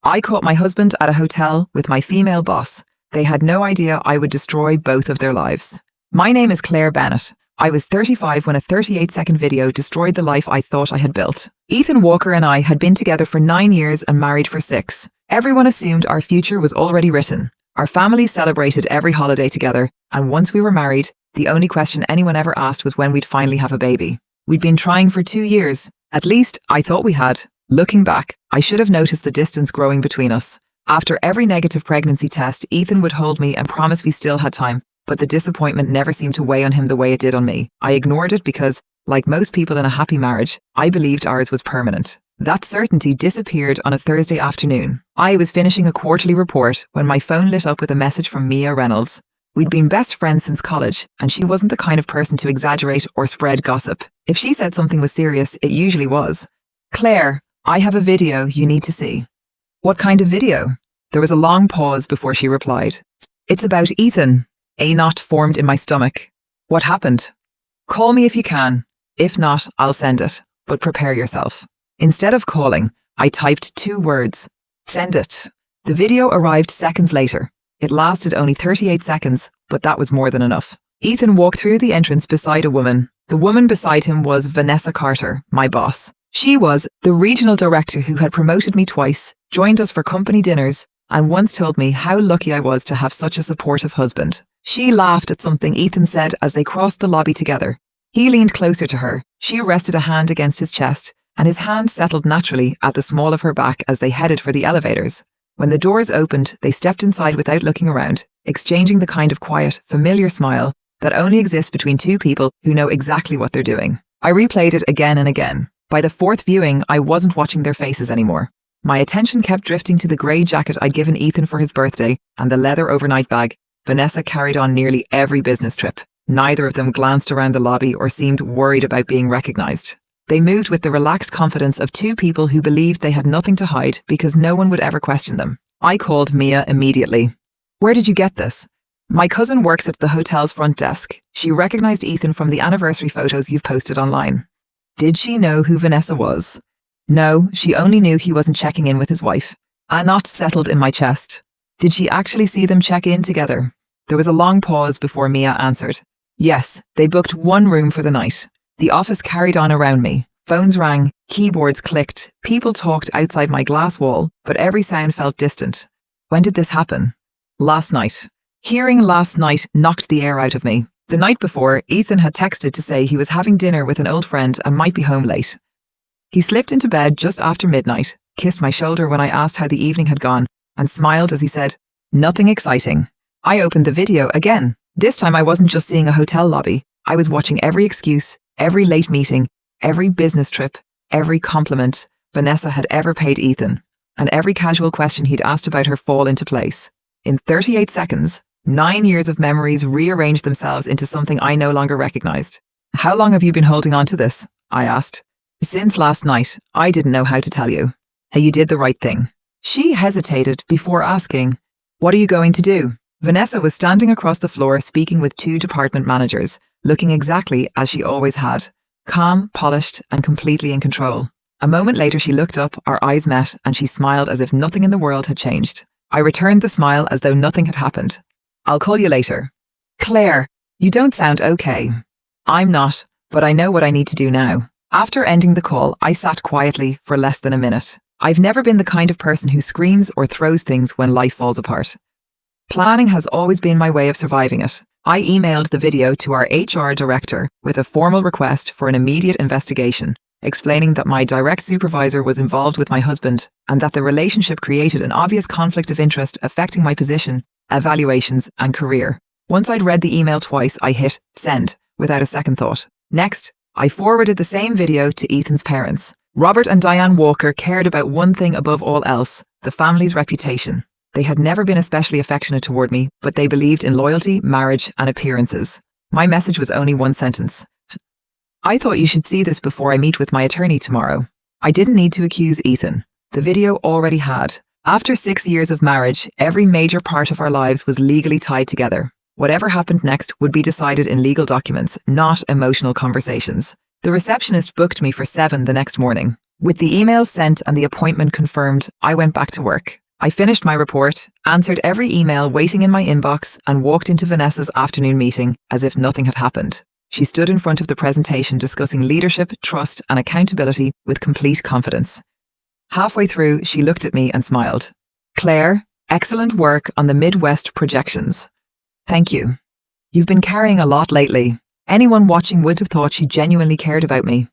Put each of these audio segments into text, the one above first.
I caught my husband at a hotel with my female boss. They had no idea I would destroy both of their lives. My name is Claire Bennett. I was 35 when a 38-second video destroyed the life I thought I had built. Ethan Walker and I had been together for 9 years and married for 6. Everyone assumed our future was already written. Our families celebrated every holiday together, and once we were married, the only question anyone ever asked was when we'd finally have a baby. We'd been trying for 2 years. At least, I thought we had. Looking back, I should have noticed the distance growing between us. After every negative pregnancy test, Ethan would hold me and promise we still had time, but the disappointment never seemed to weigh on him the way it did on me. I ignored it because, like most people in a happy marriage, I believed ours was permanent. That certainty disappeared on a Thursday afternoon. I was finishing a quarterly report when my phone lit up with a message from Mia Reynolds. We'd been best friends since college, and she wasn't the kind of person to exaggerate or spread gossip. If she said something was serious, it usually was. "Claire, I have a video you need to see." "What kind of video?" There was a long pause before she replied. "It's about Ethan." A knot formed in my stomach. "What happened?" "Call me if you can. If not, I'll send it. But prepare yourself." Instead of calling, I typed 2 words. "Send it." The video arrived seconds later. It lasted only 38 seconds, but that was more than enough. Ethan walked through the entrance beside a woman. The woman beside him was Vanessa Carter, my boss. She was the regional director who had promoted me twice, joined us for company dinners, and once told me how lucky I was to have such a supportive husband. She laughed at something Ethan said as they crossed the lobby together. He leaned closer to her. She rested a hand against his chest, and his hand settled naturally at the small of her back as they headed for the elevators. When the doors opened, they stepped inside without looking around, exchanging the kind of quiet, familiar smile that only exists between 2 people who know exactly what they're doing. I replayed it again and again. By the 4th viewing, I wasn't watching their faces anymore. My attention kept drifting to the grey jacket I'd given Ethan for his birthday and the leather overnight bag Vanessa carried on nearly every business trip. Neither of them glanced around the lobby or seemed worried about being recognized. They moved with the relaxed confidence of 2 people who believed they had nothing to hide because no one would ever question them. I called Mia immediately. "Where did you get this?" "My cousin works at the hotel's front desk. She recognized Ethan from the anniversary photos you've posted online." Did she know who Vanessa was? No, she only knew he wasn't checking in with his wife. A knot settled in my chest. Did she actually see them check in together? There was a long pause before Mia answered. Yes, they booked 1 room for the night. The office carried on around me. Phones rang, keyboards clicked, people talked outside my glass wall, but every sound felt distant. When did this happen? Last night. Hearing last night knocked the air out of me. The night before, Ethan had texted to say he was having dinner with an old friend and might be home late. He slipped into bed just after midnight, kissed my shoulder when I asked how the evening had gone, and smiled as he said, "Nothing exciting." I opened the video again. This time I wasn't just seeing a hotel lobby. I was watching every excuse, every late meeting, every business trip, every compliment Vanessa had ever paid Ethan, and every casual question he'd asked about her fall into place. In 38 seconds, 9 years of memories rearranged themselves into something I no longer recognized. "How long have you been holding on to this?" I asked. "Since last night. I didn't know how to tell you." "Hey, you did the right thing." She hesitated before asking, "What are you going to do?" Vanessa was standing across the floor speaking with 2 department managers, looking exactly as she always had, calm, polished, and completely in control. A moment later she looked up, our eyes met, and she smiled as if nothing in the world had changed. I returned the smile as though nothing had happened. "I'll call you later." "Claire, you don't sound okay." "I'm not, but I know what I need to do now." After ending the call, I sat quietly for less than a minute. I've never been the kind of person who screams or throws things when life falls apart. Planning has always been my way of surviving it. I emailed the video to our HR director with a formal request for an immediate investigation, explaining that my direct supervisor was involved with my husband and that the relationship created an obvious conflict of interest affecting my position, evaluations, and career. Once I'd read the email twice, I hit send without a second thought. Next, I forwarded the same video to Ethan's parents. Robert and Diane Walker cared about one thing above all else, the family's reputation. They had never been especially affectionate toward me, but they believed in loyalty, marriage, and appearances. My message was only 1 sentence. "I thought you should see this before I meet with my attorney tomorrow." I didn't need to accuse Ethan. The video already had. After 6 years of marriage, every major part of our lives was legally tied together. Whatever happened next would be decided in legal documents, not emotional conversations. The receptionist booked me for 7 the next morning. With the email sent and the appointment confirmed, I went back to work. I finished my report, answered every email waiting in my inbox, and walked into Vanessa's afternoon meeting as if nothing had happened. She stood in front of the presentation discussing leadership, trust, and accountability with complete confidence. Halfway through, she looked at me and smiled. "Claire, excellent work on the Midwest projections." "Thank you. You've been carrying a lot lately. Anyone watching would have thought she genuinely cared about me."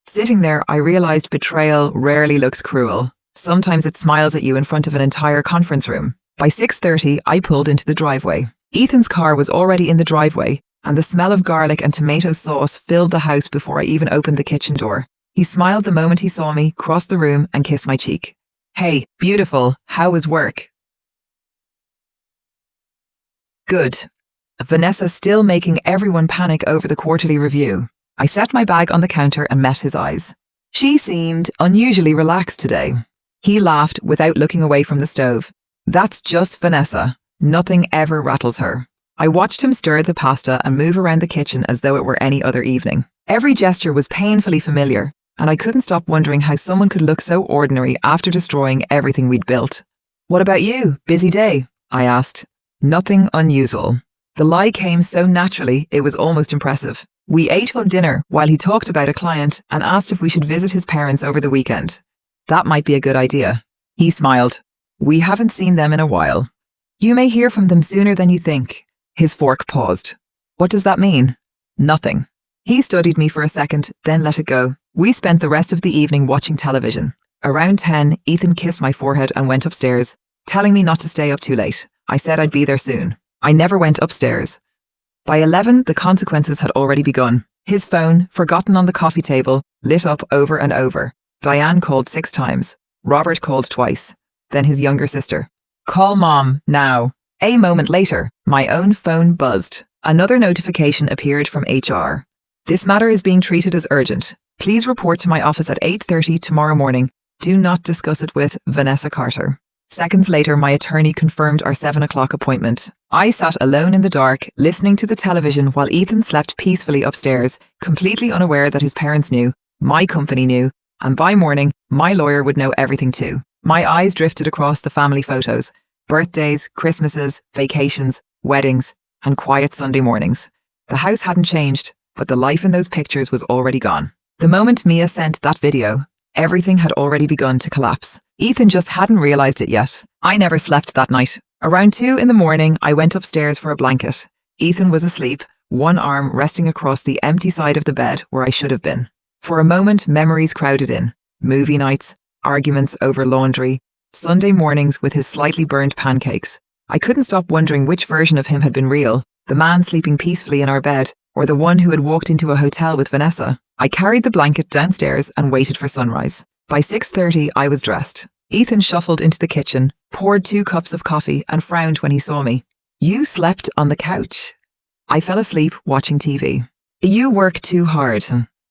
Sitting there, I realized betrayal rarely looks cruel. Sometimes it smiles at you in front of an entire conference room. By 6:30, I pulled into the driveway. Ethan's car was already in the driveway, and the smell of garlic and tomato sauce filled the house before I even opened the kitchen door. He smiled the moment he saw me, crossed the room, and kissed my cheek. "Hey, beautiful, how was work?" "Good." Vanessa still making everyone panic over the quarterly review. I set my bag on the counter and met his eyes. She seemed unusually relaxed today. He laughed without looking away from the stove. "That's just Vanessa. Nothing ever rattles her." I watched him stir the pasta and move around the kitchen as though it were any other evening. Every gesture was painfully familiar, and I couldn't stop wondering how someone could look so ordinary after destroying everything we'd built. "What about you? Busy day?" I asked. "Nothing unusual." The lie came so naturally, it was almost impressive. We ate for dinner while he talked about a client and asked if we should visit his parents over the weekend. "That might be a good idea." He smiled. "We haven't seen them in a while. You may hear from them sooner than you think." His fork paused. "What does that mean?" "Nothing." He studied me for a second, then let it go. We spent the rest of the evening watching television. Around 10, Ethan kissed my forehead and went upstairs, telling me not to stay up too late. I said I'd be there soon. I never went upstairs. By 11, the consequences had already begun. His phone, forgotten on the coffee table, lit up over and over. Diane called 6 times. Robert called twice. Then his younger sister. "Call Mom, now." A moment later, my own phone buzzed. Another notification appeared from HR. "This matter is being treated as urgent. Please report to my office at 8:30 tomorrow morning. Do not discuss it with Vanessa Carter." Seconds later, my attorney confirmed our 7 o'clock appointment. I sat alone in the dark, listening to the television while Ethan slept peacefully upstairs, completely unaware that his parents knew, my company knew, and by morning, my lawyer would know everything too. My eyes drifted across the family photos, birthdays, Christmases, vacations, weddings, and quiet Sunday mornings. The house hadn't changed, but the life in those pictures was already gone. The moment Mia sent that video, everything had already begun to collapse. Ethan just hadn't realized it yet. I never slept that night. Around 2 in the morning, I went upstairs for a blanket. Ethan was asleep, one arm resting across the empty side of the bed where I should have been. For a moment, memories crowded in. Movie nights, arguments over laundry, Sunday mornings with his slightly burned pancakes. I couldn't stop wondering which version of him had been real, the man sleeping peacefully in our bed, or the one who had walked into a hotel with Vanessa. I carried the blanket downstairs and waited for sunrise. By 6:30, I was dressed. Ethan shuffled into the kitchen, poured 2 cups of coffee, and frowned when he saw me. "You slept on the couch." I fell asleep watching TV. "You work too hard."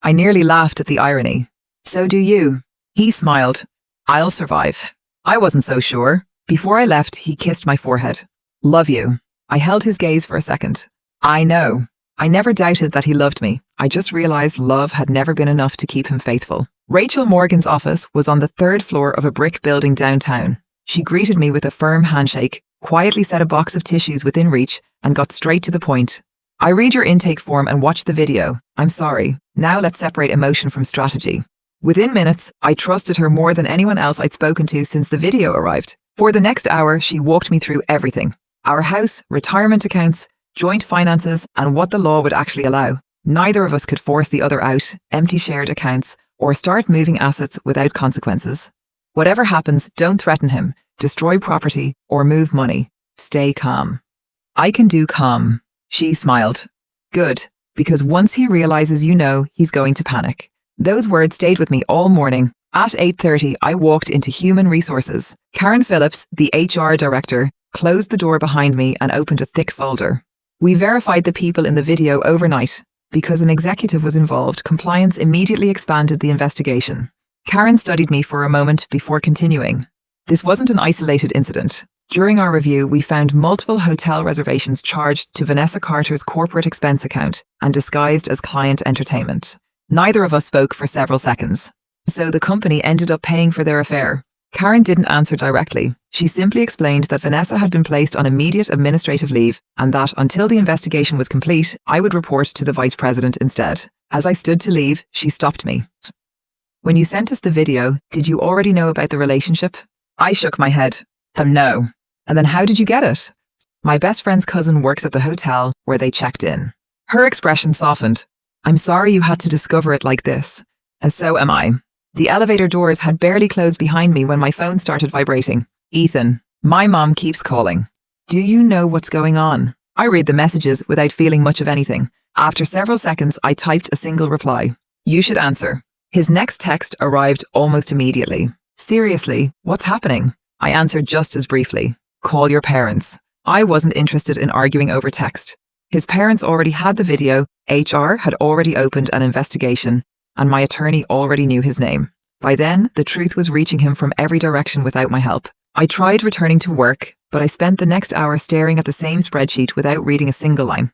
I nearly laughed at the irony. "So do you." He smiled. "I'll survive." I wasn't so sure. Before I left, he kissed my forehead. "Love you." I held his gaze for a second. I know. I never doubted that he loved me. I just realized love had never been enough to keep him faithful. Rachel Morgan's office was on the 3rd floor of a brick building downtown. She greeted me with a firm handshake, quietly set a box of tissues within reach, and got straight to the point. "I read your intake form and watched the video. I'm sorry. Now let's separate emotion from strategy." Within minutes, I trusted her more than anyone else I'd spoken to since the video arrived. For the next hour, she walked me through everything. Our house, retirement accounts, joint finances, and what the law would actually allow. Neither of us could force the other out, empty shared accounts, or start moving assets without consequences. "Whatever happens, don't threaten him, destroy property, or move money. Stay calm." "I can do calm." She smiled. "Good, because once he realizes you know, he's going to panic." Those words stayed with me all morning. At 8:30, I walked into Human Resources. Karen Phillips, the HR director, closed the door behind me and opened a thick folder. We verified the people in the video overnight. Because an executive was involved, compliance immediately expanded the investigation. Karen studied me for a moment before continuing. This wasn't an isolated incident. During our review, we found multiple hotel reservations charged to Vanessa Carter's corporate expense account and disguised as client entertainment. Neither of us spoke for several seconds. So the company ended up paying for their affair. Karen didn't answer directly. She simply explained that Vanessa had been placed on immediate administrative leave and that until the investigation was complete, I would report to the vice president instead. As I stood to leave, she stopped me. When you sent us the video, did you already know about the relationship? I shook my head. No. And then how did you get it? My best friend's cousin works at the hotel where they checked in. Her expression softened. I'm sorry you had to discover it like this. And so am I. The elevator doors had barely closed behind me when my phone started vibrating. Ethan, my mom keeps calling. Do you know what's going on? I read the messages without feeling much of anything. After several seconds, I typed a single reply. You should answer. His next text arrived almost immediately. Seriously, what's happening? I answered just as briefly. Call your parents. I wasn't interested in arguing over text. His parents already had the video, HR had already opened an investigation, and my attorney already knew his name. By then, the truth was reaching him from every direction without my help. I tried returning to work, but I spent the next hour staring at the same spreadsheet without reading a single line.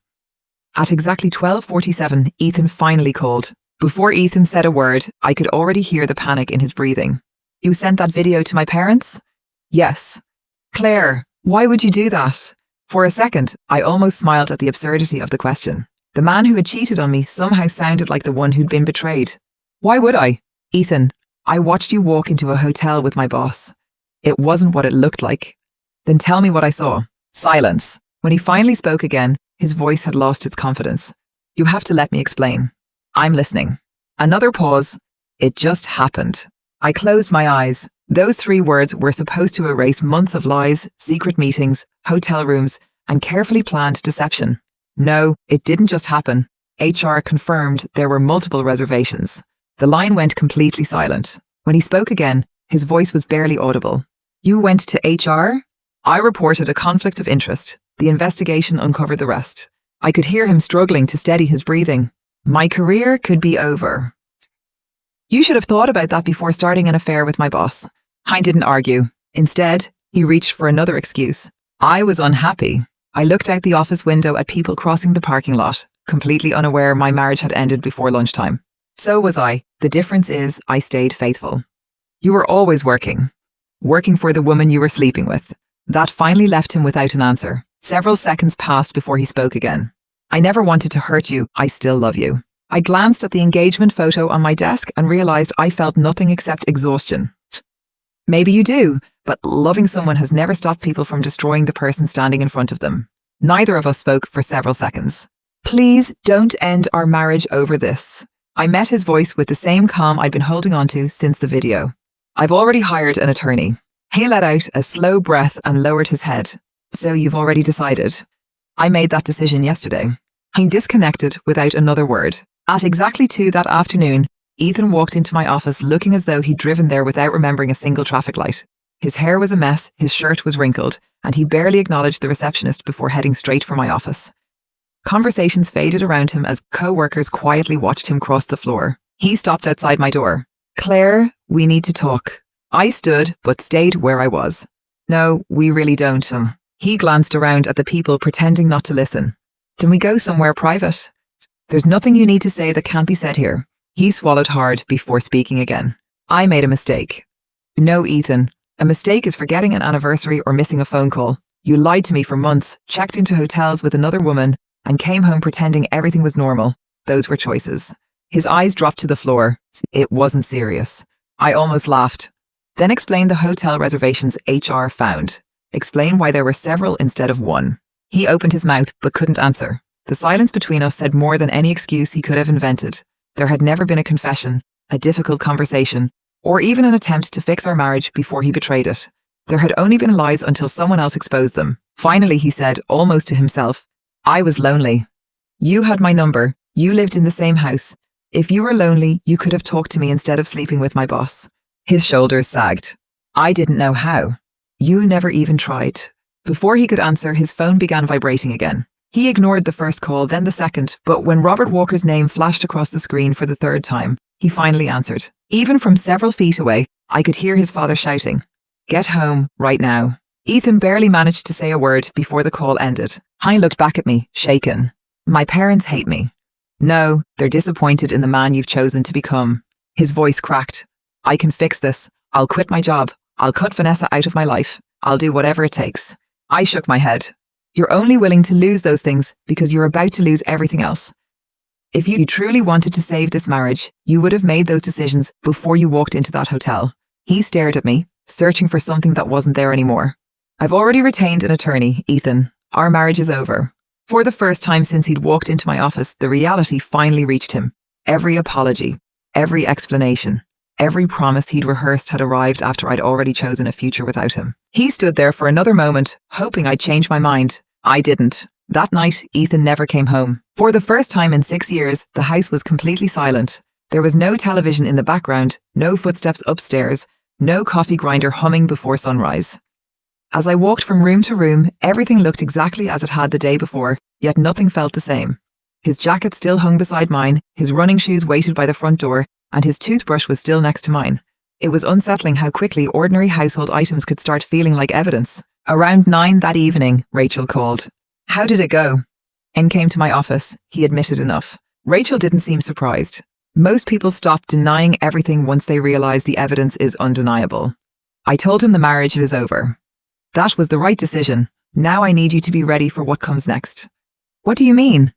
At exactly 12:47, Ethan finally called. Before Ethan said a word, I could already hear the panic in his breathing. You sent that video to my parents? Yes. Claire, why would you do that? For a second, I almost smiled at the absurdity of the question. The man who had cheated on me somehow sounded like the one who'd been betrayed. Why would I? Ethan, I watched you walk into a hotel with my boss. It wasn't what it looked like. Then tell me what I saw. Silence. When he finally spoke again, his voice had lost its confidence. You have to let me explain. I'm listening. Another pause. It just happened. I closed my eyes. Those 3 words were supposed to erase months of lies, secret meetings, hotel rooms, and carefully planned deception. No, it didn't just happen. HR confirmed there were multiple reservations. The line went completely silent. When he spoke again, his voice was barely audible. You went to HR? I reported a conflict of interest. The investigation uncovered the rest. I could hear him struggling to steady his breathing. My career could be over. You should have thought about that before starting an affair with my boss. I didn't argue. Instead, he reached for another excuse. I was unhappy. I looked out the office window at people crossing the parking lot, completely unaware my marriage had ended before lunchtime. So was I. The difference is I stayed faithful. You were always working. Working for the woman you were sleeping with. That finally left him without an answer. Several seconds passed before he spoke again. I never wanted to hurt you. I still love you. I glanced at the engagement photo on my desk and realized I felt nothing except exhaustion. Maybe you do, but loving someone has never stopped people from destroying the person standing in front of them. Neither of us spoke for several seconds. Please don't end our marriage over this. I met his voice with the same calm I'd been holding on to since the video. I've already hired an attorney. He let out a slow breath and lowered his head. So you've already decided. I made that decision yesterday. He disconnected without another word. At exactly 2 that afternoon, Ethan walked into my office looking as though he'd driven there without remembering a single traffic light. His hair was a mess, his shirt was wrinkled, and he barely acknowledged the receptionist before heading straight for my office. Conversations faded around him as co-workers quietly watched him cross the floor. He stopped outside my door. Claire, we need to talk. I stood, but stayed where I was. No, we really don't. He glanced around at the people pretending not to listen. Can we go somewhere private? There's nothing you need to say that can't be said here. He swallowed hard before speaking again. I made a mistake. No, Ethan. A mistake is forgetting an anniversary or missing a phone call. You lied to me for months, checked into hotels with another woman, and came home pretending everything was normal. Those were choices. His eyes dropped to the floor. It wasn't serious. I almost laughed. Then explain the hotel reservations HR found. Explain why there were several instead of one. He opened his mouth but couldn't answer. The silence between us said more than any excuse he could have invented. There had never been a confession, a difficult conversation, or even an attempt to fix our marriage before he betrayed it. There had only been lies until someone else exposed them. Finally, he said, almost to himself, I was lonely. You had my number. You lived in the same house. If you were lonely, you could have talked to me instead of sleeping with my boss. His shoulders sagged. I didn't know how. You never even tried. Before he could answer, his phone began vibrating again. He ignored the first call, then the second, but when Robert Walker's name flashed across the screen for the 3rd time, he finally answered. Even from several feet away, I could hear his father shouting, Get home, right now. Ethan barely managed to say a word before the call ended. I looked back at me, shaken. My parents hate me. No, they're disappointed in the man you've chosen to become. His voice cracked. I can fix this. I'll quit my job. I'll cut Vanessa out of my life. I'll do whatever it takes. I shook my head. You're only willing to lose those things because you're about to lose everything else. If you truly wanted to save this marriage, you would have made those decisions before you walked into that hotel. He stared at me, searching for something that wasn't there anymore. I've already retained an attorney, Ethan. Our marriage is over. For the first time since he'd walked into my office, the reality finally reached him. Every apology, every explanation, every promise he'd rehearsed had arrived after I'd already chosen a future without him. He stood there for another moment, hoping I'd change my mind. I didn't. That night, Ethan never came home. For the first time in 6 years, the house was completely silent. There was no television in the background, no footsteps upstairs, no coffee grinder humming before sunrise. As I walked from room to room, everything looked exactly as it had the day before, yet nothing felt the same. His jacket still hung beside mine, his running shoes waited by the front door, and his toothbrush was still next to mine. It was unsettling how quickly ordinary household items could start feeling like evidence. Around 9 that evening, Rachel called. How did it go? N came to my office. He admitted enough. Rachel didn't seem surprised. Most people stop denying everything once they realize the evidence is undeniable. I told him the marriage is over. That was the right decision. Now I need you to be ready for what comes next. What do you mean?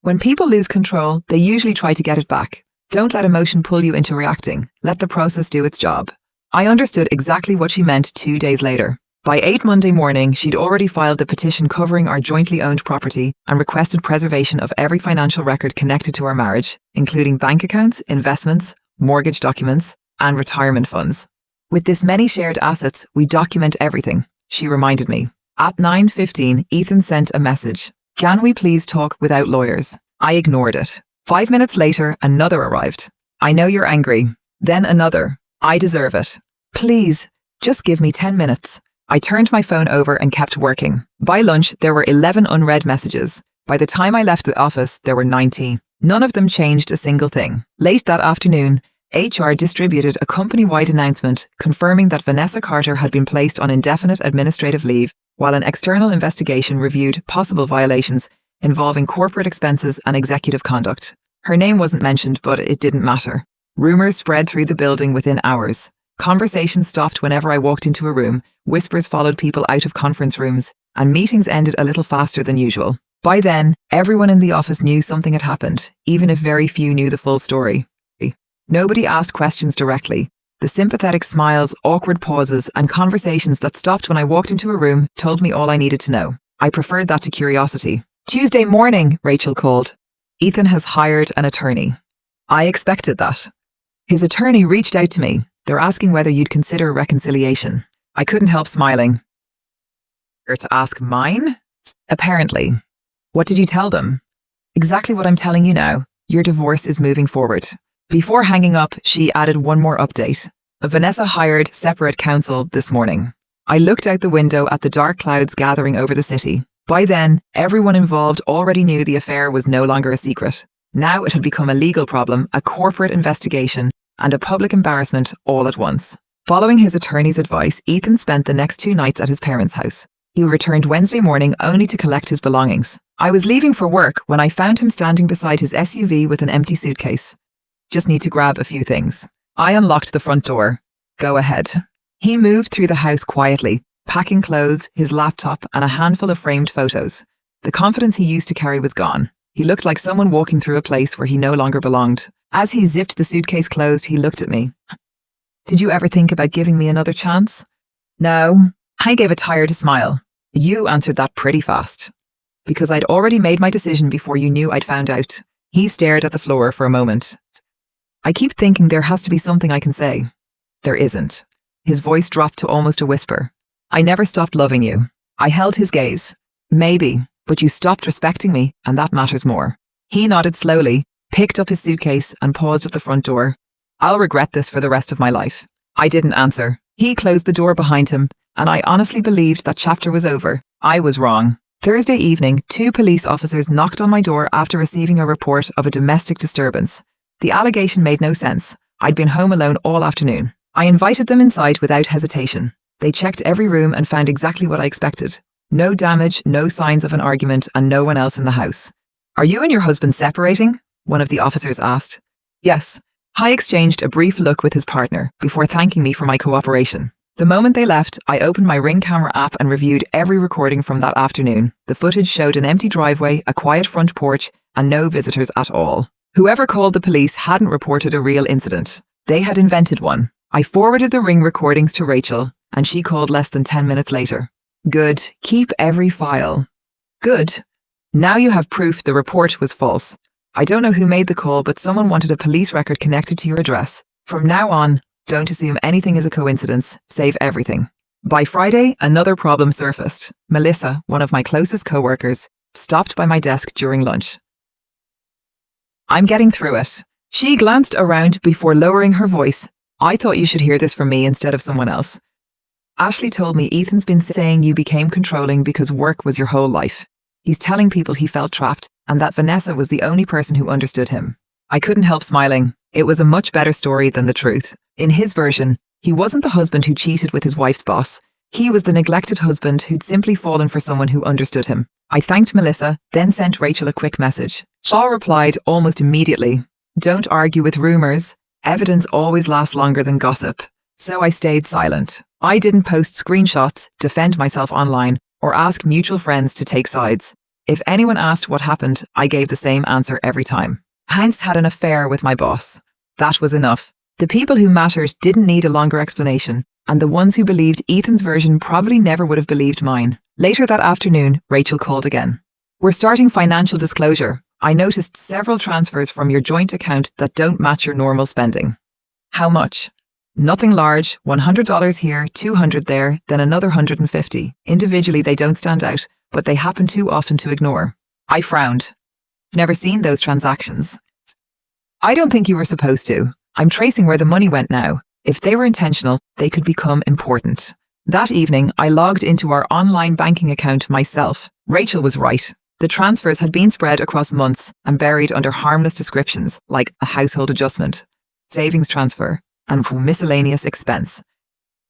When people lose control, they usually try to get it back. Don't let emotion pull you into reacting. Let the process do its job. I understood exactly what she meant 2 days later. By 8 Monday morning, she'd already filed the petition covering our jointly owned property and requested preservation of every financial record connected to our marriage, including bank accounts, investments, mortgage documents, and retirement funds. With this many shared assets, we document everything, she reminded me. At 9:15, Ethan sent a message. Can we please talk without lawyers? I ignored it. 5 minutes later, another arrived. I know you're angry. Then another. I deserve it. Please, just give me 10 minutes. I turned my phone over and kept working. By lunch, there were 11 unread messages. By the time I left the office, there were 90. None of them changed a single thing. Late that afternoon, HR distributed a company-wide announcement confirming that Vanessa Carter had been placed on indefinite administrative leave while an external investigation reviewed possible violations involving corporate expenses and executive conduct. Her name wasn't mentioned, but it didn't matter. Rumors spread through the building within hours. Conversations stopped whenever I walked into a room, whispers followed people out of conference rooms, and meetings ended a little faster than usual. By then, everyone in the office knew something had happened, even if very few knew the full story. Nobody asked questions directly. The sympathetic smiles, awkward pauses, and conversations that stopped when I walked into a room told me all I needed to know. I preferred that to curiosity. Tuesday morning, Rachel called. Ethan has hired an attorney. I expected that. His attorney reached out to me. They're asking whether you'd consider reconciliation. I couldn't help smiling. Or to ask mine? Apparently. What did you tell them? Exactly what I'm telling you now. Your divorce is moving forward. Before hanging up, she added one more update. Vanessa hired separate counsel this morning. I looked out the window at the dark clouds gathering over the city. By then, everyone involved already knew the affair was no longer a secret. Now it had become a legal problem, a corporate investigation, and a public embarrassment all at once. Following his attorney's advice, Ethan spent the next 2 nights at his parents' house. He returned Wednesday morning only to collect his belongings. I was leaving for work when I found him standing beside his SUV with an empty suitcase. Just need to grab a few things. I unlocked the front door. Go ahead. He moved through the house quietly, packing clothes, his laptop, and a handful of framed photos. The confidence he used to carry was gone. He looked like someone walking through a place where he no longer belonged. As he zipped the suitcase closed, he looked at me. Did you ever think about giving me another chance? No. I gave a tired smile. You answered that pretty fast. Because I'd already made my decision before you knew I'd found out. He stared at the floor for a moment. I keep thinking there has to be something I can say. There isn't. His voice dropped to almost a whisper. I never stopped loving you. I held his gaze. Maybe, but you stopped respecting me, and that matters more. He nodded slowly, picked up his suitcase, and paused at the front door. I'll regret this for the rest of my life. I didn't answer. He closed the door behind him, and I honestly believed that chapter was over. I was wrong. Thursday evening, 2 police officers knocked on my door after receiving a report of a domestic disturbance. The allegation made no sense. I'd been home alone all afternoon. I invited them inside without hesitation. They checked every room and found exactly what I expected. No damage, no signs of an argument, and no one else in the house. Are you and your husband separating? One of the officers asked. Yes. I exchanged a brief look with his partner before thanking me for my cooperation. The moment they left, I opened my Ring camera app and reviewed every recording from that afternoon. The footage showed an empty driveway, a quiet front porch, and no visitors at all. Whoever called the police hadn't reported a real incident. They had invented one. I forwarded the Ring recordings to Rachel, and she called less than 10 minutes later. Good. Keep every file. Good. Now you have proof the report was false. I don't know who made the call, but someone wanted a police record connected to your address. From now on, don't assume anything is a coincidence. Save everything. By Friday, another problem surfaced. Melissa, one of my closest co-workers, stopped by my desk during lunch. I'm getting through it. She glanced around before lowering her voice. I thought you should hear this from me instead of someone else. Ashley told me Ethan's been saying you became controlling because work was your whole life. He's telling people he felt trapped and that Vanessa was the only person who understood him. I couldn't help smiling. It was a much better story than the truth. In his version, he wasn't the husband who cheated with his wife's boss. He was the neglected husband who'd simply fallen for someone who understood him. I thanked Melissa, then sent Rachel a quick message. Shaw replied almost immediately. Don't argue with rumors. Evidence always lasts longer than gossip. So I stayed silent. I didn't post screenshots, defend myself online, or ask mutual friends to take sides. If anyone asked what happened, I gave the same answer every time. Heinz had an affair with my boss. That was enough. The people who mattered didn't need a longer explanation, and the ones who believed Ethan's version probably never would have believed mine. Later that afternoon, Rachel called again. We're starting financial disclosure. I noticed several transfers from your joint account that don't match your normal spending. How much? Nothing large, $100 here, $200 there, then another $150. Individually they don't stand out, but they happen too often to ignore. I frowned. Never seen those transactions. I don't think you were supposed to. I'm tracing where the money went now. If they were intentional, they could become important. That evening, I logged into our online banking account myself. Rachel was right. The transfers had been spread across months and buried under harmless descriptions like a household adjustment, savings transfer, and miscellaneous expense.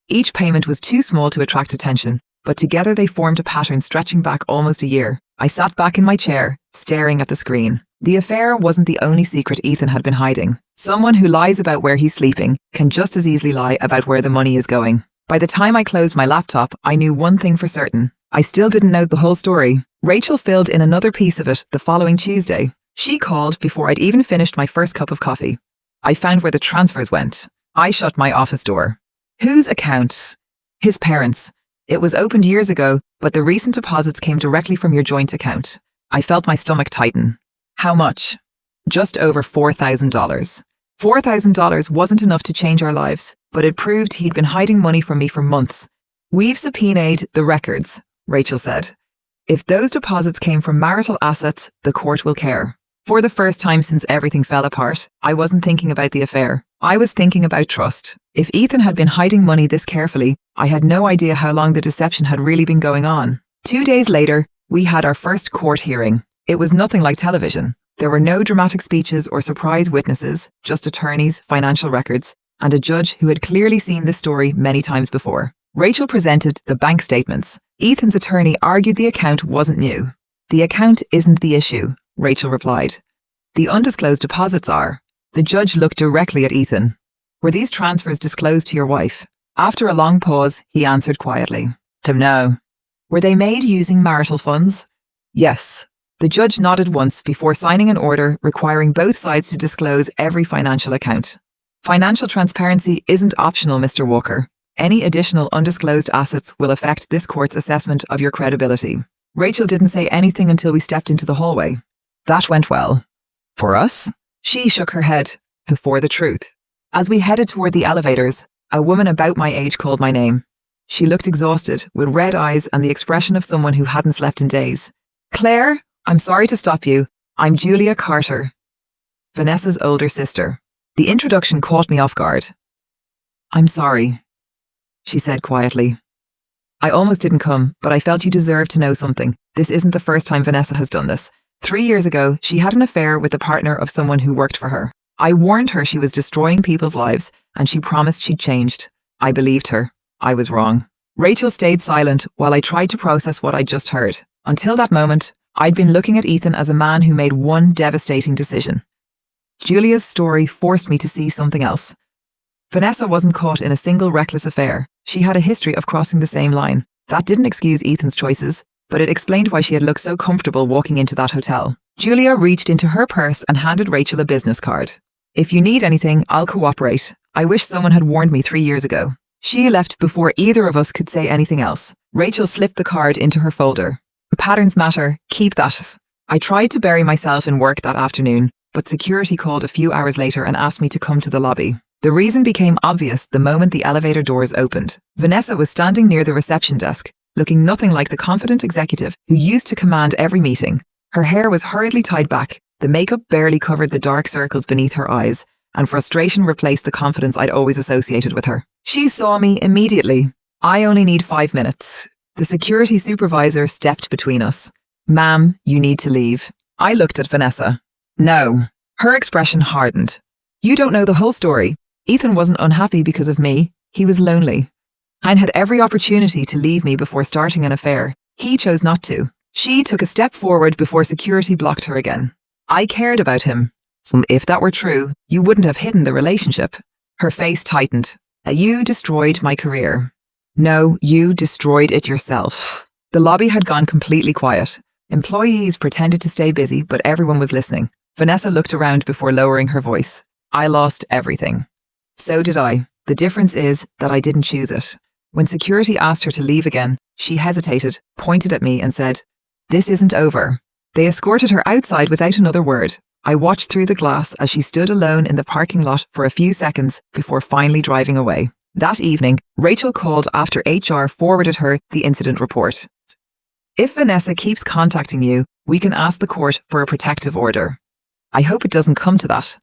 Each payment was too small to attract attention, but together they formed a pattern stretching back almost a year. I sat back in my chair, staring at the screen. The affair wasn't the only secret Ethan had been hiding. Someone who lies about where he's sleeping can just as easily lie about where the money is going. By the time I closed my laptop, I knew one thing for certain. I still didn't know the whole story. Rachel filled in another piece of it the following Tuesday. She called before I'd even finished my first cup of coffee. I found where the transfers went. I shut my office door. Whose account? His parents'. It was opened years ago, but the recent deposits came directly from your joint account. I felt my stomach tighten. How much? Just over $4,000. $4,000 wasn't enough to change our lives, but it proved he'd been hiding money from me for months. We've subpoenaed the records, Rachel said. If those deposits came from marital assets, the court will care. For the first time since everything fell apart, I wasn't thinking about the affair. I was thinking about trust. If Ethan had been hiding money this carefully, I had no idea how long the deception had really been going on. 2 days later, we had our first court hearing. It was nothing like television. There were no dramatic speeches or surprise witnesses, just attorneys, financial records, and a judge who had clearly seen this story many times before. Rachel presented the bank statements. Ethan's attorney argued the account wasn't new. The account isn't the issue, Rachel replied. The undisclosed deposits are. The judge looked directly at Ethan. Were these transfers disclosed to your wife? After a long pause, he answered quietly. No. Were they made using marital funds? Yes. The judge nodded once before signing an order requiring both sides to disclose every financial account. Financial transparency isn't optional, Mr. Walker. Any additional undisclosed assets will affect this court's assessment of your credibility. Rachel didn't say anything until we stepped into the hallway. That went well. For us? She shook her head. For the truth. As we headed toward the elevators, a woman about my age called my name. She looked exhausted, with red eyes and the expression of someone who hadn't slept in days. Claire, I'm sorry to stop you. I'm Julia Carter, Vanessa's older sister. The introduction caught me off guard. I'm sorry, she said quietly. I almost didn't come, but I felt you deserved to know something. This isn't the first time Vanessa has done this. 3 years ago, she had an affair with the partner of someone who worked for her. I warned her she was destroying people's lives, and she promised she'd changed. I believed her. I was wrong. Rachel stayed silent while I tried to process what I'd just heard. Until that moment, I'd been looking at Ethan as a man who made one devastating decision. Julia's story forced me to see something else. Vanessa wasn't caught in a single reckless affair. She had a history of crossing the same line. That didn't excuse Ethan's choices, but it explained why she had looked so comfortable walking into that hotel. Julia reached into her purse and handed Rachel a business card. "If you need anything, I'll cooperate. I wish someone had warned me 3 years ago." She left before either of us could say anything else. Rachel slipped the card into her folder. "Patterns matter. Keep that." I tried to bury myself in work that afternoon, but security called a few hours later and asked me to come to the lobby. The reason became obvious the moment the elevator doors opened. Vanessa was standing near the reception desk, looking nothing like the confident executive who used to command every meeting. Her hair was hurriedly tied back, the makeup barely covered the dark circles beneath her eyes, and frustration replaced the confidence I'd always associated with her. She saw me immediately. "I only need 5 minutes." The security supervisor stepped between us. "Ma'am, you need to leave." I looked at Vanessa. "No." Her expression hardened. "You don't know the whole story. Ethan wasn't unhappy because of me. He was lonely. And had every opportunity to leave me before starting an affair. He chose not to." She took a step forward before security blocked her again. "I cared about him. So if that were true, you wouldn't have hidden the relationship." Her face tightened. "You destroyed my career." "No, you destroyed it yourself." The lobby had gone completely quiet. Employees pretended to stay busy, but everyone was listening. Vanessa looked around before lowering her voice. "I lost everything." "So did I. The difference is that I didn't choose it." When security asked her to leave again, she hesitated, pointed at me and said, "This isn't over." They escorted her outside without another word. I watched through the glass as she stood alone in the parking lot for a few seconds before finally driving away. That evening, Rachel called after HR forwarded her the incident report. "If Vanessa keeps contacting you, we can ask the court for a protective order." I hope it doesn't come to that.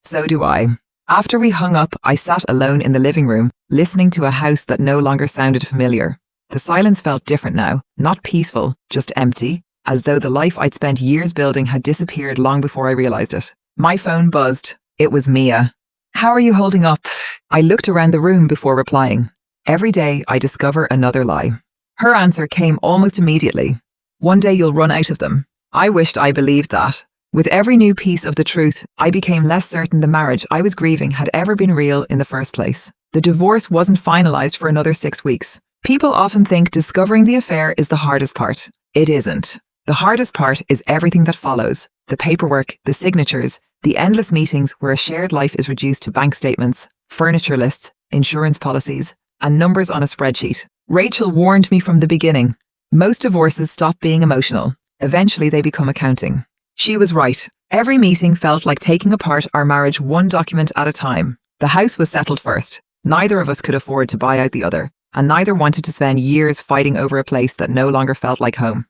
So do I. After we hung up, I sat alone in the living room, listening to a house that no longer sounded familiar. The silence felt different now, not peaceful, just empty, as though the life I'd spent years building had disappeared long before I realized it. My phone buzzed. It was Mia. "How are you holding up?" I looked around the room before replying. "Every day I discover another lie." Her answer came almost immediately. "One day you'll run out of them." I wished I believed that. With every new piece of the truth, I became less certain the marriage I was grieving had ever been real in the first place. The divorce wasn't finalized for another 6 weeks. People often think discovering the affair is the hardest part. It isn't. The hardest part is everything that follows. The paperwork, the signatures, the endless meetings where a shared life is reduced to bank statements, furniture lists, insurance policies, and numbers on a spreadsheet. Rachel warned me from the beginning. Most divorces stop being emotional. Eventually they become accounting. She was right. Every meeting felt like taking apart our marriage one document at a time. The house was settled first. Neither of us could afford to buy out the other, and neither wanted to spend years fighting over a place that no longer felt like home.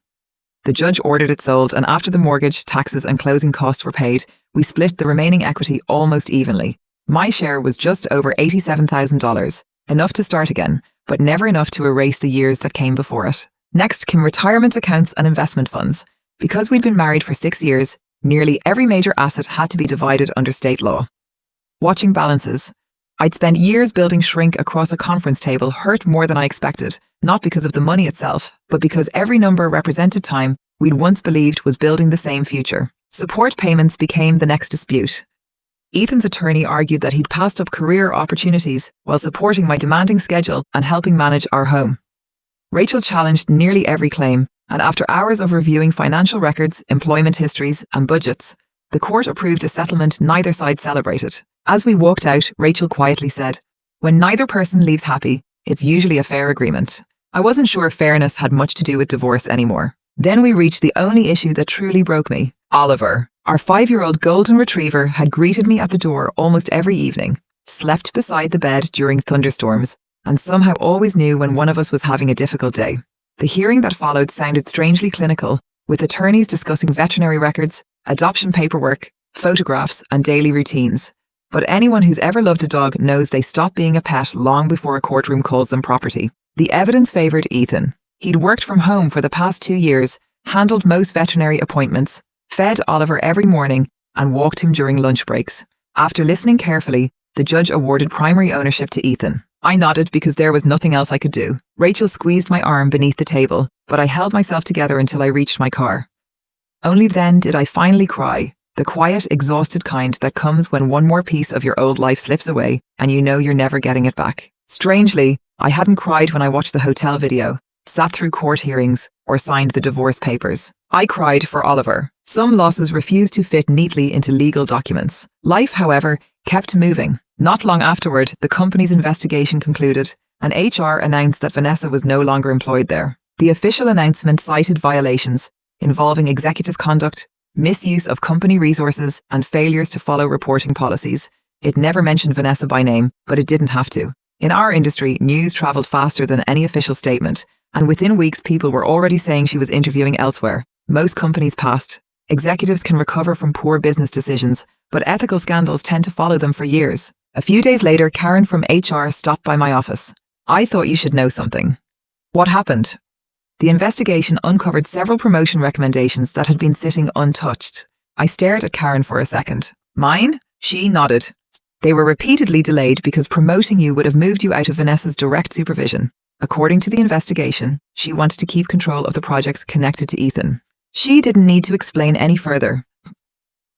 The judge ordered it sold, and after the mortgage, taxes, and closing costs were paid, we split the remaining equity almost evenly. My share was just over $87,000, enough to start again, but never enough to erase the years that came before it. Next came retirement accounts and investment funds. Because we'd been married for 6 years, nearly every major asset had to be divided under state law. Watching balances. I'd spent years building shrink across a conference table hurt more than I expected, not because of the money itself, but because every number represented time we'd once believed was building the same future. Support payments became the next dispute. Ethan's attorney argued that he'd passed up career opportunities while supporting my demanding schedule and helping manage our home. Rachel challenged nearly every claim, and after hours of reviewing financial records, employment histories, and budgets, the court approved a settlement neither side celebrated. As we walked out, Rachel quietly said, "When neither person leaves happy, it's usually a fair agreement." I wasn't sure fairness had much to do with divorce anymore. Then we reached the only issue that truly broke me. Oliver, our 5-year-old golden retriever, had greeted me at the door almost every evening, slept beside the bed during thunderstorms, and somehow always knew when one of us was having a difficult day. The hearing that followed sounded strangely clinical, with attorneys discussing veterinary records, adoption paperwork, photographs, and daily routines. But anyone who's ever loved a dog knows they stop being a pet long before a courtroom calls them property. The evidence favored Ethan. He'd worked from home for the past 2 years, handled most veterinary appointments, fed Oliver every morning, and walked him during lunch breaks. After listening carefully, the judge awarded primary ownership to Ethan. I nodded because there was nothing else I could do. Rachel squeezed my arm beneath the table, but I held myself together until I reached my car. Only then did I finally cry. The quiet, exhausted kind that comes when one more piece of your old life slips away and you know you're never getting it back. Strangely, I hadn't cried when I watched the hotel video, sat through court hearings, or signed the divorce papers. I cried for Oliver. Some losses refused to fit neatly into legal documents. Life, however, kept moving. Not long afterward, the company's investigation concluded, and HR announced that Vanessa was no longer employed there. The official announcement cited violations involving executive conduct, misuse of company resources, and failures to follow reporting policies. It never mentioned Vanessa by name, but it didn't have to. In our industry, news travelled faster than any official statement, and within weeks people were already saying she was interviewing elsewhere. Most companies passed. Executives can recover from poor business decisions, but ethical scandals tend to follow them for years. A few days later, Karen from HR stopped by my office. "I thought you should know something." "What happened?" The investigation uncovered several promotion recommendations that had been sitting untouched. I stared at Karen for a second. "Mine?" She nodded. "They were repeatedly delayed because promoting you would have moved you out of Vanessa's direct supervision. According to the investigation, she wanted to keep control of the projects connected to Ethan. She didn't need to explain any further."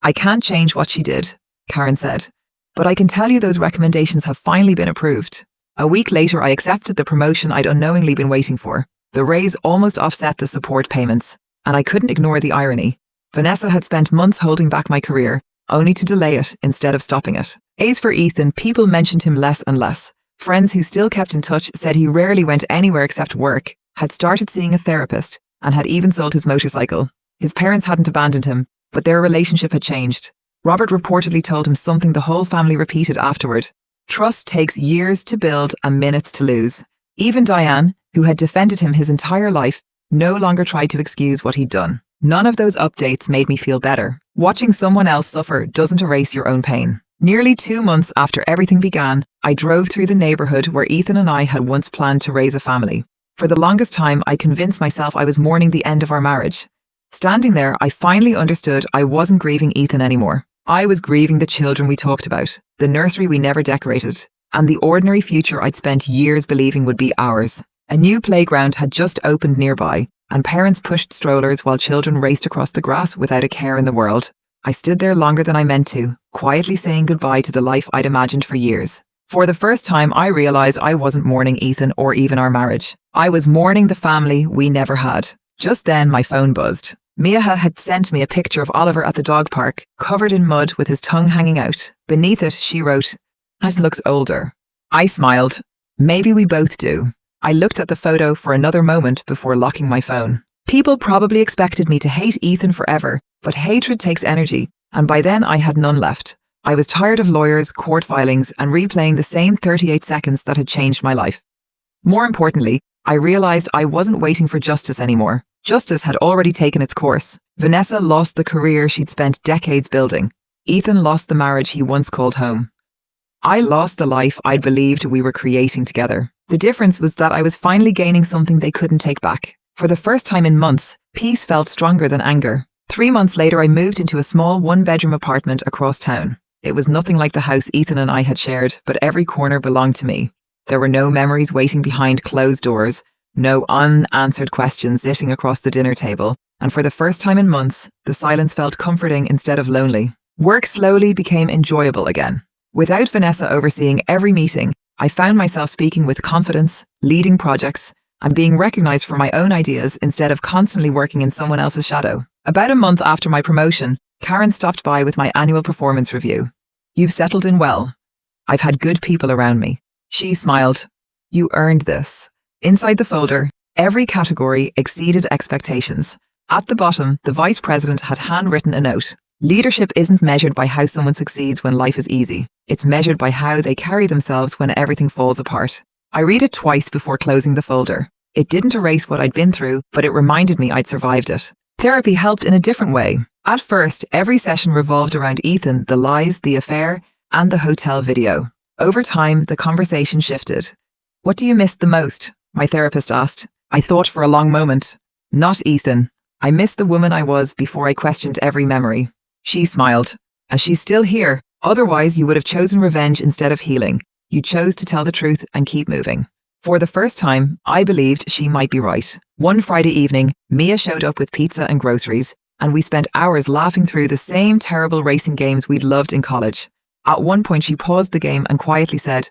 "I can't change what she did," Karen said, "but I can tell you those recommendations have finally been approved." A week later, I accepted the promotion I'd unknowingly been waiting for. The raise almost offset the support payments, and I couldn't ignore the irony. Vanessa had spent months holding back my career, only to delay it instead of stopping it. As for Ethan, people mentioned him less and less. Friends who still kept in touch said he rarely went anywhere except work, had started seeing a therapist, and had even sold his motorcycle. His parents hadn't abandoned him, but their relationship had changed. Robert reportedly told him something the whole family repeated afterward. Trust takes years to build and minutes to lose. Even Diane, who had defended him his entire life, no longer tried to excuse what he'd done. None of those updates made me feel better. Watching someone else suffer doesn't erase your own pain. Nearly 2 months after everything began, I drove through the neighborhood where Ethan and I had once planned to raise a family. For the longest time, I convinced myself I was mourning the end of our marriage. Standing there, I finally understood I wasn't grieving Ethan anymore. I was grieving the children we talked about, the nursery we never decorated, and the ordinary future I'd spent years believing would be ours. A new playground had just opened nearby, and parents pushed strollers while children raced across the grass without a care in the world. I stood there longer than I meant to, quietly saying goodbye to the life I'd imagined for years. For the first time, I realized I wasn't mourning Ethan or even our marriage. I was mourning the family we never had. Just then, my phone buzzed. Mia had sent me a picture of Oliver at the dog park, covered in mud with his tongue hanging out. Beneath it, she wrote, "As looks older." I smiled. Maybe we both do. I looked at the photo for another moment before locking my phone. People probably expected me to hate Ethan forever, but hatred takes energy, and by then I had none left. I was tired of lawyers, court filings, and replaying the same 38 seconds that had changed my life. More importantly, I realized I wasn't waiting for justice anymore. Justice had already taken its course. Vanessa lost the career she'd spent decades building. Ethan lost the marriage he once called home. I lost the life I'd believed we were creating together. The difference was that I was finally gaining something they couldn't take back. For the first time in months, peace felt stronger than anger. 3 months later, I moved into a small one-bedroom apartment across town. It was nothing like the house Ethan and I had shared, but every corner belonged to me. There were no memories waiting behind closed doors, no unanswered questions sitting across the dinner table, and for the first time in months, the silence felt comforting instead of lonely. Work slowly became enjoyable again. Without Vanessa overseeing every meeting, I found myself speaking with confidence, leading projects, and being recognized for my own ideas instead of constantly working in someone else's shadow. About a month after my promotion, Karen stopped by with my annual performance review. "You've settled in well. I've had good people around me." She smiled. "You earned this." Inside the folder, every category exceeded expectations. At the bottom, the vice president had handwritten a note. "Leadership isn't measured by how someone succeeds when life is easy. It's measured by how they carry themselves when everything falls apart." I read it twice before closing the folder. It didn't erase what I'd been through, but it reminded me I'd survived it. Therapy helped in a different way. At first, every session revolved around Ethan, the lies, the affair, and the hotel video. Over time, the conversation shifted. "What do you miss the most?" my therapist asked. I thought for a long moment. Not Ethan. I miss the woman I was before I questioned every memory. She smiled. "And she's still here. Otherwise, you would have chosen revenge instead of healing. You chose to tell the truth and keep moving." For the first time, I believed she might be right. One Friday evening, Mia showed up with pizza and groceries, and we spent hours laughing through the same terrible racing games we'd loved in college. At one point, she paused the game and quietly said,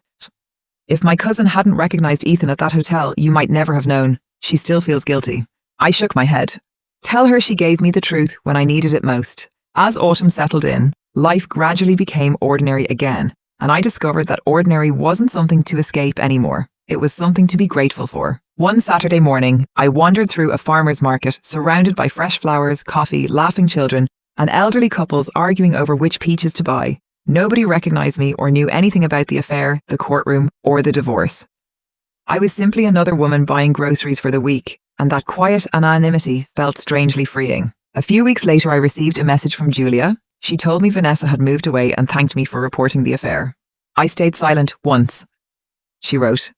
"If my cousin hadn't recognized Ethan at that hotel, you might never have known. She still feels guilty." I shook my head. Tell her she gave me the truth when I needed it most. As autumn settled in, life gradually became ordinary again, and I discovered that ordinary wasn't something to escape anymore. It was something to be grateful for. One Saturday morning, I wandered through a farmer's market surrounded by fresh flowers, coffee, laughing children, and elderly couples arguing over which peaches to buy. Nobody recognized me or knew anything about the affair, the courtroom, or the divorce. I was simply another woman buying groceries for the week, and that quiet anonymity felt strangely freeing. A few weeks later, I received a message from Julia. She told me Vanessa had moved away and thanked me for reporting the affair. "I stayed silent once," she wrote.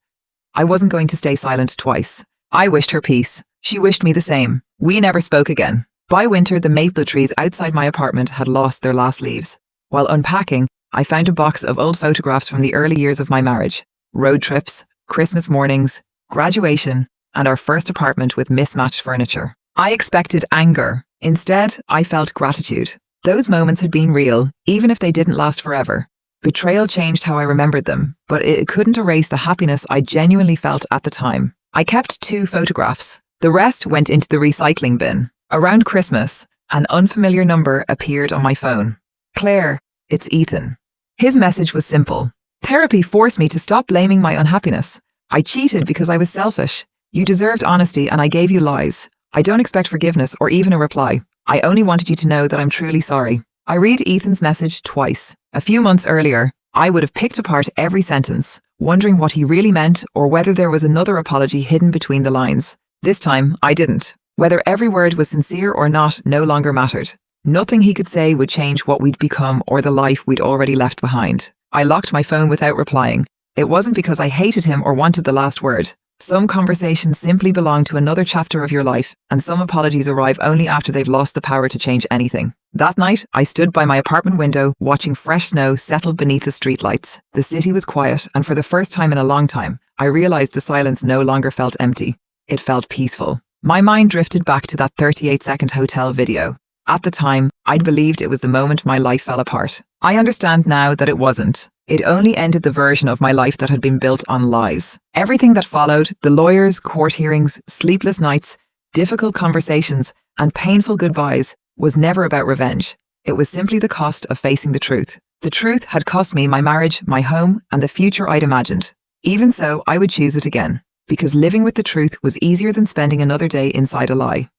"I wasn't going to stay silent twice." I wished her peace. She wished me the same. We never spoke again. By winter, the maple trees outside my apartment had lost their last leaves. While unpacking, I found a box of old photographs from the early years of my marriage. Road trips, Christmas mornings, graduation, and our first apartment with mismatched furniture. I expected anger. Instead, I felt gratitude. Those moments had been real, even if they didn't last forever. Betrayal changed how I remembered them, but it couldn't erase the happiness I genuinely felt at the time. I kept 2 photographs. The rest went into the recycling bin. Around Christmas, an unfamiliar number appeared on my phone. "Claire, it's Ethan." His message was simple. "Therapy forced me to stop blaming my unhappiness. I cheated because I was selfish. You deserved honesty and I gave you lies. I don't expect forgiveness or even a reply. I only wanted you to know that I'm truly sorry." I read Ethan's message twice. A few months earlier, I would have picked apart every sentence, wondering what he really meant or whether there was another apology hidden between the lines. This time, I didn't. Whether every word was sincere or not no longer mattered. Nothing he could say would change what we'd become or the life we'd already left behind. I locked my phone without replying. It wasn't because I hated him or wanted the last word. Some conversations simply belong to another chapter of your life, and some apologies arrive only after they've lost the power to change anything. That night, I stood by my apartment window, watching fresh snow settle beneath the streetlights. The city was quiet, and for the first time in a long time, I realized the silence no longer felt empty. It felt peaceful. My mind drifted back to that 38-second hotel video. At the time, I'd believed it was the moment my life fell apart. I understand now that it wasn't. It only ended the version of my life that had been built on lies. Everything that followed, the lawyers, court hearings, sleepless nights, difficult conversations, and painful goodbyes, was never about revenge. It was simply the cost of facing the truth. The truth had cost me my marriage, my home, and the future I'd imagined. Even so, I would choose it again, because living with the truth was easier than spending another day inside a lie.